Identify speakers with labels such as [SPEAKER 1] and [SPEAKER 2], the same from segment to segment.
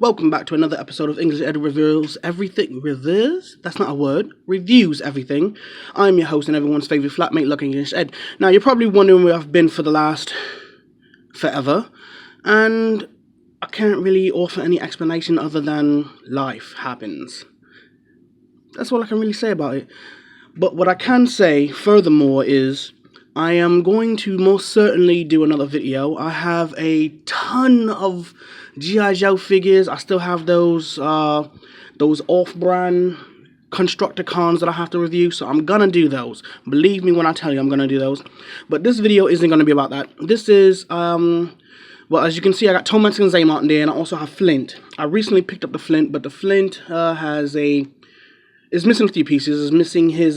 [SPEAKER 1] Welcome back to another episode of English Ed Reviews Everything. Reviews? That's not a word. Reviews everything. I'm your host and everyone's favorite flatmate, Lucky English Ed. Now, you're probably wondering where I've been for the last forever, and I can't really offer any explanation other than life happens. That's all I can really say about it. But what I can say, furthermore, is I am going to most certainly do another video. I have a ton of G.I. Joe figures. I still have those off-brand Constructicons that I have to review, so I'm gonna do those. Believe me when I tell you I'm gonna do those. But this video isn't gonna be about that. This is, well, as you can see, I got Tomax and Xamot in there, and I also have Flint. I recently picked up the Flint, but the Flint is missing a few pieces. Is missing his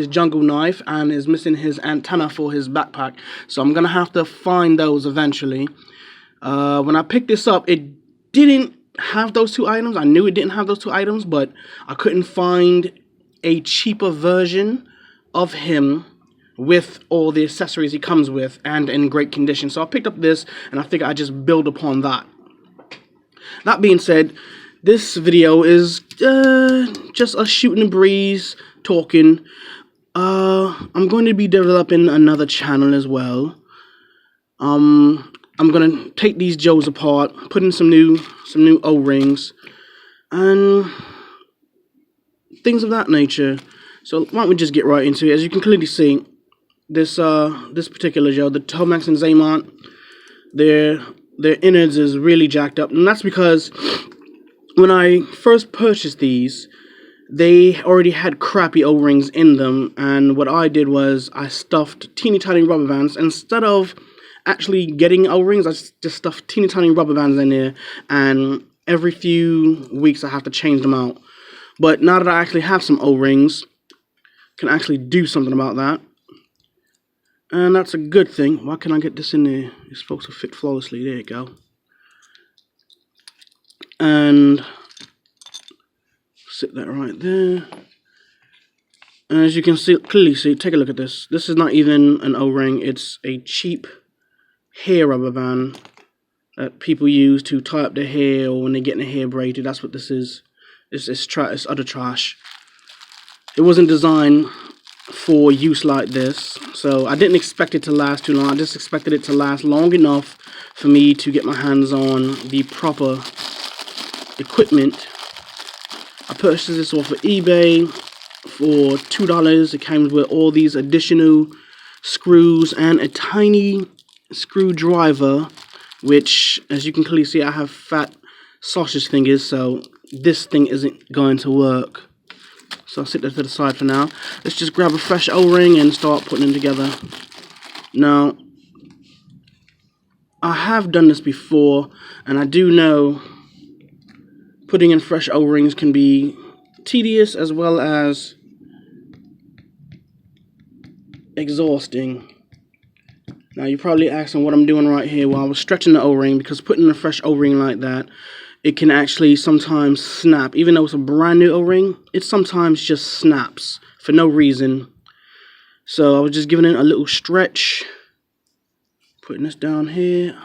[SPEAKER 1] jungle knife and is missing his antenna for his backpack. So I'm gonna have to find those eventually. When I picked this up, it didn't have those two items. I knew it didn't have those two items, but I couldn't find a cheaper version of him with all the accessories he comes with and in great condition. So I picked up this, and I figured I'd just build upon that. That being said, this video is just us shooting the breeze, talking. I'm going to be developing another channel as well. I'm gonna take these Joes apart, put in some new O-rings, and things of that nature. So why don't we just get right into it? As you can clearly see, this particular Joe, the Tomax and Xamot, their innards is really jacked up, and that's because when I first purchased these, they already had crappy O-rings in them, and what I did was I stuffed teeny tiny rubber bands. Instead of actually getting O-rings, I just stuffed teeny tiny rubber bands in there, and every few weeks I have to change them out. But now that I actually have some O-rings, can actually do something about that, and that's a good thing. Why can't I get this in there? It's supposed to fit flawlessly. There you go. And sit that right there. And as you can clearly see, take a look at this. This is not even an O-ring. It's a cheap hair rubber band that people use to tie up their hair or when they're getting their hair braided. That's what this is. It's utter trash. It wasn't designed for use like this, so I didn't expect it to last too long. I just expected it to last long enough for me to get my hands on the proper equipment. I purchased this off of eBay for $2. It came with all these additional screws and a tiny screwdriver, which, as you can clearly see, I have fat sausage fingers, so this thing isn't going to work. So I'll sit that to the side for now. Let's just grab a fresh O-ring and start putting them together. Now, I have done this before, and I do know putting in fresh O-rings can be tedious as well as exhausting. Now, you're probably asking what I'm doing right here. Well, I was stretching the O-ring, because putting in a fresh O-ring like that, it can actually sometimes snap. Even though it's a brand new O-ring, it sometimes just snaps for no reason. So I was just giving it a little stretch. Putting this down here.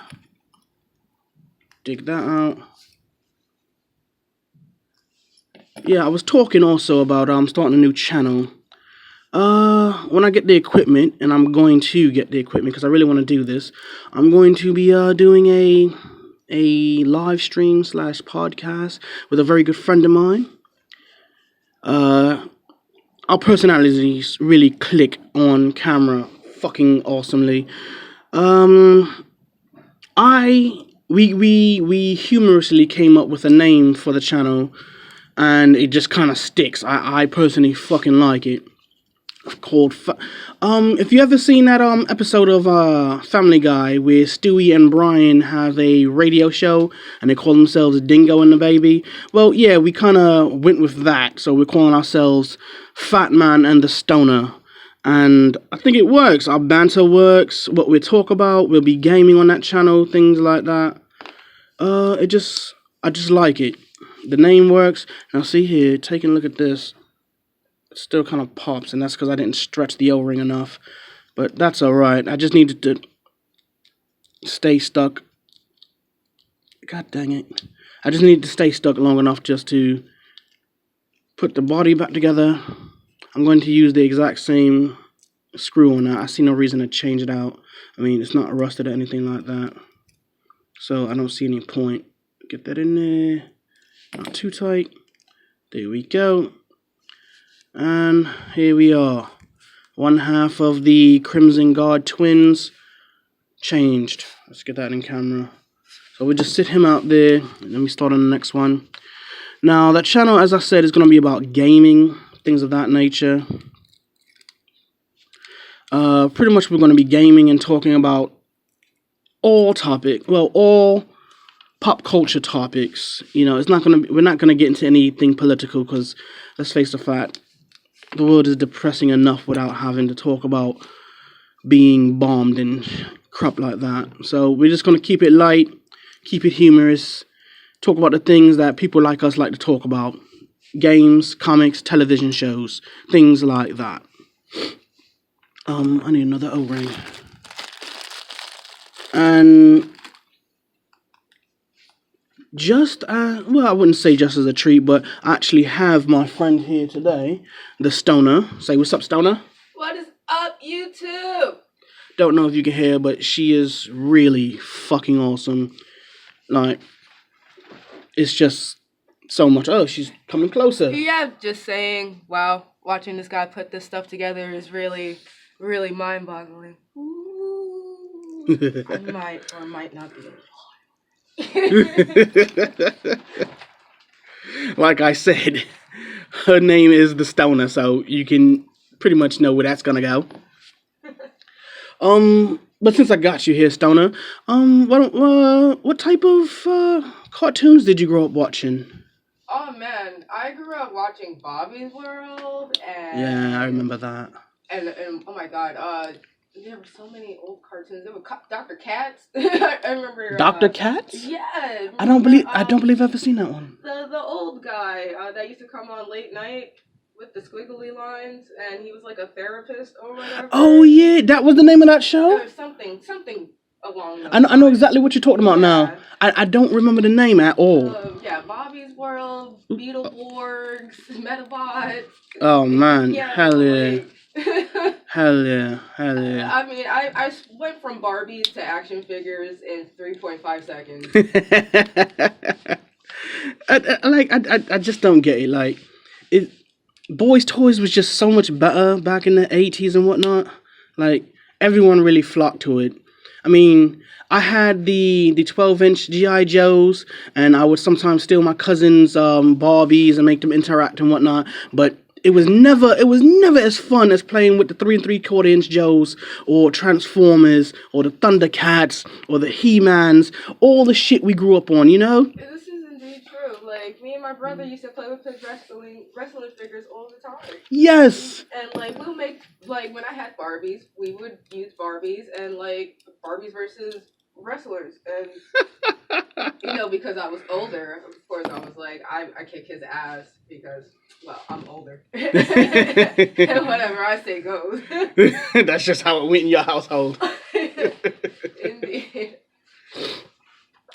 [SPEAKER 1] Dig that out. Yeah, I was talking also about starting a new channel. When I get the equipment, and I'm going to get the equipment because I really want to do this, I'm going to be doing a live stream / podcast with a very good friend of mine. Our personalities really click on camera fucking awesomely. We humorously came up with a name for the channel, and it just kind of sticks. I personally fucking like it. Called if you ever seen that episode of Family Guy where Stewie and Brian have a radio show and they call themselves Dingo and the Baby, well, yeah, we kind of went with that, so we're calling ourselves Fat Man and the Stoner, and I think it works. Our banter works, what we talk about, we'll be gaming on that channel, things like that. I just like it. The name works. Now see here, taking a look at this, still kind of pops, and that's because I didn't stretch the O-ring enough, but that's alright. I just needed to stay stuck. God dang it. I just need to stay stuck long enough just to put the body back together. I'm going to use the exact same screw on that. I see no reason to change it out. I mean, it's not rusted or anything like that. So I don't see any point. Get that in there. Not too tight. There we go. And here we are. One half of the Crimson Guard twins changed. Let's get that in camera. So we'll just sit him out there. Let me start on the next one. Now, that channel, as I said, is going to be about gaming, things of that nature. Pretty much we're going to be gaming and talking about all pop culture topics. You know, we're not going to get into anything political because, let's face the fact, the world is depressing enough without having to talk about being bombed and crap like that. So we're just going to keep it light, keep it humorous, talk about the things that people like us like to talk about. Games, comics, television shows, things like that. I need another O-ring. And I wouldn't say just as a treat, but I actually have my friend here today, the Stoner. Say, what's up, Stoner?
[SPEAKER 2] What is up, YouTube?
[SPEAKER 1] Don't know if you can hear, but she is really fucking awesome. Like, it's just so much. Oh, she's coming closer.
[SPEAKER 2] Yeah, just saying, wow, watching this guy put this stuff together is really, really mind-boggling. I might or might not be.
[SPEAKER 1] Like I said, her name is the Stoner, so you can pretty much know where that's gonna go. But since I got you here, Stoner, what type of cartoons did you grow up watching?
[SPEAKER 2] Oh man, I grew up watching Bobby's World and
[SPEAKER 1] Yeah, I remember that.
[SPEAKER 2] And oh my god, there were so many old cartoons. There were Dr. Katz. I remember
[SPEAKER 1] Dr. Katz?
[SPEAKER 2] Yeah.
[SPEAKER 1] I don't believe I've ever seen that one.
[SPEAKER 2] The old guy that used to come on late night with the squiggly lines, and he was like a therapist or whatever.
[SPEAKER 1] Oh yeah, that was the name of that show?
[SPEAKER 2] Something along those
[SPEAKER 1] I know exactly what you're talking about now. I don't remember the name at all.
[SPEAKER 2] Yeah, Bobby's World, Beetleborgs, Metabots.
[SPEAKER 1] Oh man,
[SPEAKER 2] yeah,
[SPEAKER 1] hell yeah. Hell yeah.
[SPEAKER 2] I mean, I went from Barbies to action figures in 3.5 seconds.
[SPEAKER 1] I just don't get it. Like, boys' toys was just so much better back in the 80s and whatnot. Like, everyone really flocked to it. I mean, I had the 12-inch G.I. Joes, and I would sometimes steal my cousin's Barbies and make them interact and whatnot, but it was never as fun as playing with the 3 3/4-inch Joes or Transformers or the Thundercats or the He-Mans, all the shit we grew up on, you know?
[SPEAKER 2] This is indeed true. Like, me and my brother used to play with his wrestling figures all the time.
[SPEAKER 1] Yes!
[SPEAKER 2] And, like, we'll make, like, when I had Barbies, we would use Barbies and, like, Barbies versus wrestlers. And, you know, because I was older, of course, I was like, I kick his ass because, well, I'm older. And whatever I say goes.
[SPEAKER 1] That's just how it went in your household.
[SPEAKER 2] Indeed.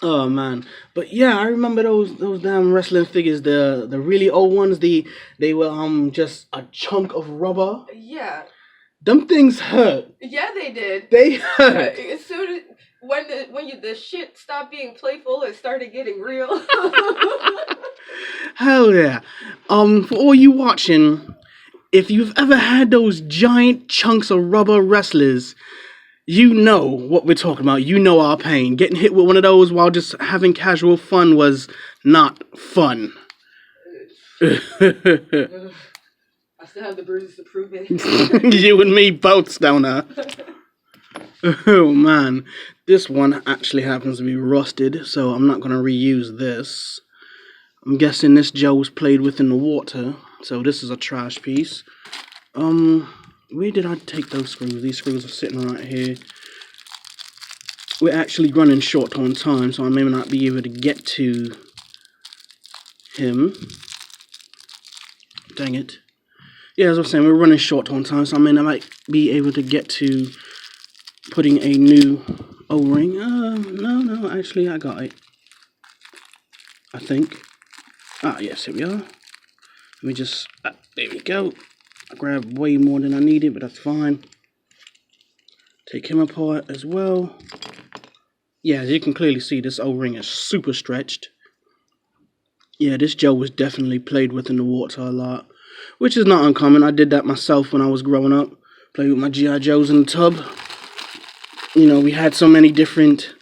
[SPEAKER 1] Oh man, but yeah, I remember those damn wrestling figures, the really old ones. They were just a chunk of rubber.
[SPEAKER 2] Yeah.
[SPEAKER 1] Them things hurt.
[SPEAKER 2] Yeah, they did.
[SPEAKER 1] They hurt.
[SPEAKER 2] As soon as when the shit stopped being playful and started getting real.
[SPEAKER 1] Hell yeah. For all you watching, if you've ever had those giant chunks of rubber wrestlers, you know what we're talking about. You know our pain. Getting hit with one of those while just having casual fun was not fun.
[SPEAKER 2] I still have the bruises to prove it.
[SPEAKER 1] You and me both, Stoner. Oh man, this one actually happens to be rusted, so I'm not going to reuse this. I'm guessing this Joe was played with in the water, so this is a trash piece. Where did I take those screws? These screws are sitting right here. We're actually running short on time, so I may not be able to get to him. Dang it. Yeah, as I was saying, we're running short on time, so I might be able to get to putting a new O-ring. No, actually, I got it. I think. Ah, yes, here we are. Let me just, there we go. I grabbed way more than I needed, but that's fine. Take him apart as well. Yeah, as you can clearly see, this O-ring is super stretched. Yeah, this gel was definitely played with in the water a lot, which is not uncommon. I did that myself when I was growing up. Played with my G.I. Joes in the tub. You know, we had so many different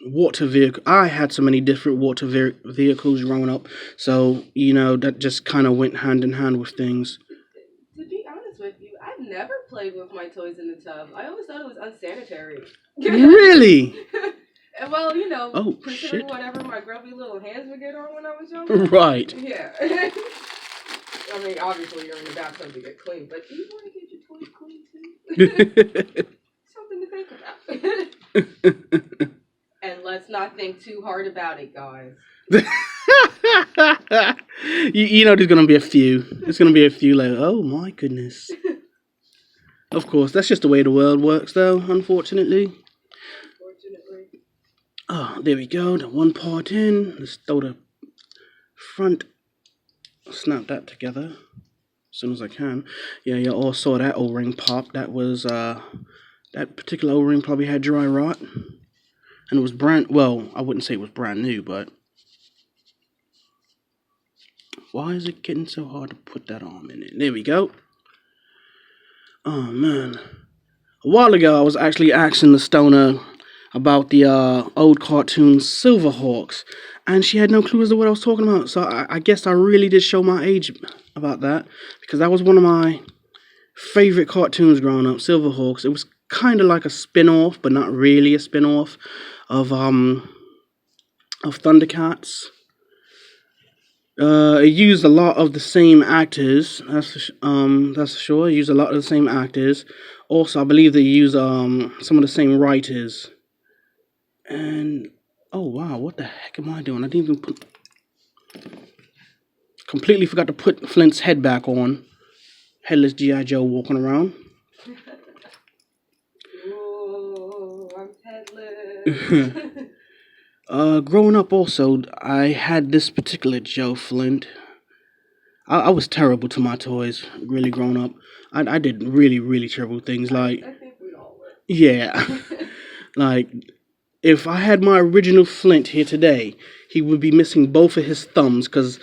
[SPEAKER 1] water vehicles. I had so many different water vehicles growing up, so you know that just kind of went hand in hand with things.
[SPEAKER 2] To be honest with you, I've never played with my toys in the tub. I always thought it was unsanitary.
[SPEAKER 1] Really?
[SPEAKER 2] Well, you know,
[SPEAKER 1] Oh,
[SPEAKER 2] considering
[SPEAKER 1] shit.
[SPEAKER 2] whatever my grubby little hands would get on when I was younger.
[SPEAKER 1] Right.
[SPEAKER 2] Yeah. I mean, obviously you're in the bathtub to get clean, but do you want to get your toys clean too? Something to think about. And let's not think too hard about it, guys.
[SPEAKER 1] you know there's going to be a few. There's going to be a few like, oh my goodness. Of course, that's just the way the world works though, unfortunately. Oh, there we go. The one part in. Let's throw the front. Snap that together as soon as I can. Yeah, you all saw that O-ring pop. That was, that particular O-ring probably had dry rot. And it was brand, well, I wouldn't say it was brand new, but why is it getting so hard to put that arm in it? There we go. Oh, man. A while ago, I was actually asking the stoner about the old cartoon Silverhawks, and she had no clue as to what I was talking about. So I guess I really did show my age about that, because that was one of my favorite cartoons growing up, Silverhawks. It was kind of like a spin-off, but not really a spin-off of Thundercats. It used a lot of the same actors. That's for sure. It used a lot of the same actors. Also, I believe they used some of the same writers. And oh wow, what the heck am I doing? I didn't even completely forgot to put Flint's head back on. Headless G.I. Joe walking around.
[SPEAKER 2] Ooh, I'm headless.
[SPEAKER 1] Growing up also, I had this particular Joe Flint. I was terrible to my toys, really growing up. I did really, really terrible things like...
[SPEAKER 2] I think we all were.
[SPEAKER 1] Yeah. Like, if I had my original Flint here today, he would be missing both of his thumbs, because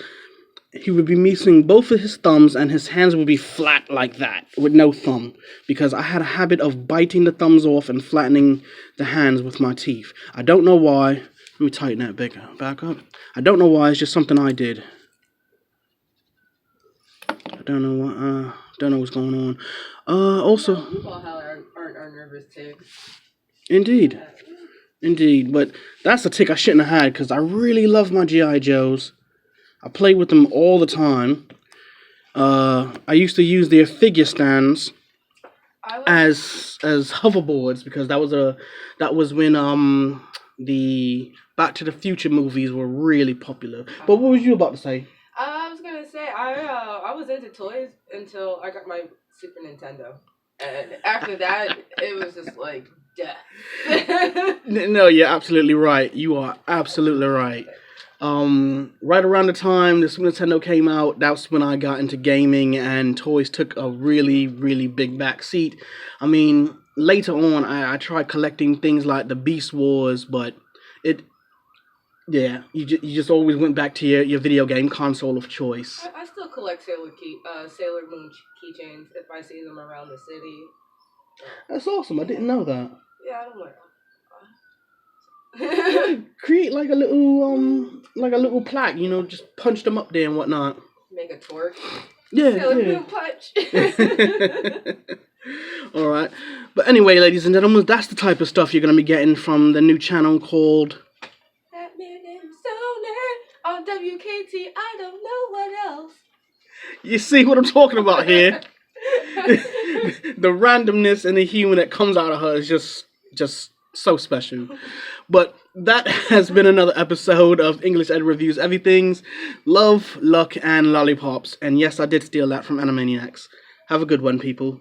[SPEAKER 1] he would be missing both of his thumbs and his hands would be flat like that, with no thumb, because I had a habit of biting the thumbs off and flattening the hands with my teeth. I don't know why. Let me tighten that back up. I don't know why, it's just something I did. I don't know what's going on. Also...
[SPEAKER 2] People aren't nervous too.
[SPEAKER 1] Indeed. Indeed, but that's a tick I shouldn't have had, because I really love my G.I. Joes. I play with them all the time. I used to use their figure stands as hoverboards, because that was when the Back to the Future movies were really popular. But what was you about to say?
[SPEAKER 2] I was gonna say I was into toys until I got my Super Nintendo, and after that it was just like death.
[SPEAKER 1] No, you're absolutely right. You are absolutely right. Right around the time the Super Nintendo came out, that's when I got into gaming, and toys took a really, really big back seat. I mean, later on, I tried collecting things like the Beast Wars, but you just always went back to your video game console of choice.
[SPEAKER 2] I still collect Sailor Moon keychains if I see them around the city.
[SPEAKER 1] That's awesome. I didn't know that.
[SPEAKER 2] Yeah, I don't like.
[SPEAKER 1] Create like a little plaque, you know, just punch them up there and whatnot.
[SPEAKER 2] Make a torch.
[SPEAKER 1] Yeah,
[SPEAKER 2] Sailor Moon punch.
[SPEAKER 1] All right, but anyway, ladies and gentlemen, that's the type of stuff you're gonna be getting from the new channel called
[SPEAKER 2] Batman and Stoner on WKT. I don't know what else.
[SPEAKER 1] You see what I'm talking about here? The randomness and the humor that comes out of her is just so special. But that has been another episode of English Ed Reviews Everything's Love, Luck, and Lollipops. And yes, I did steal that from Animaniacs. Have a good one, people.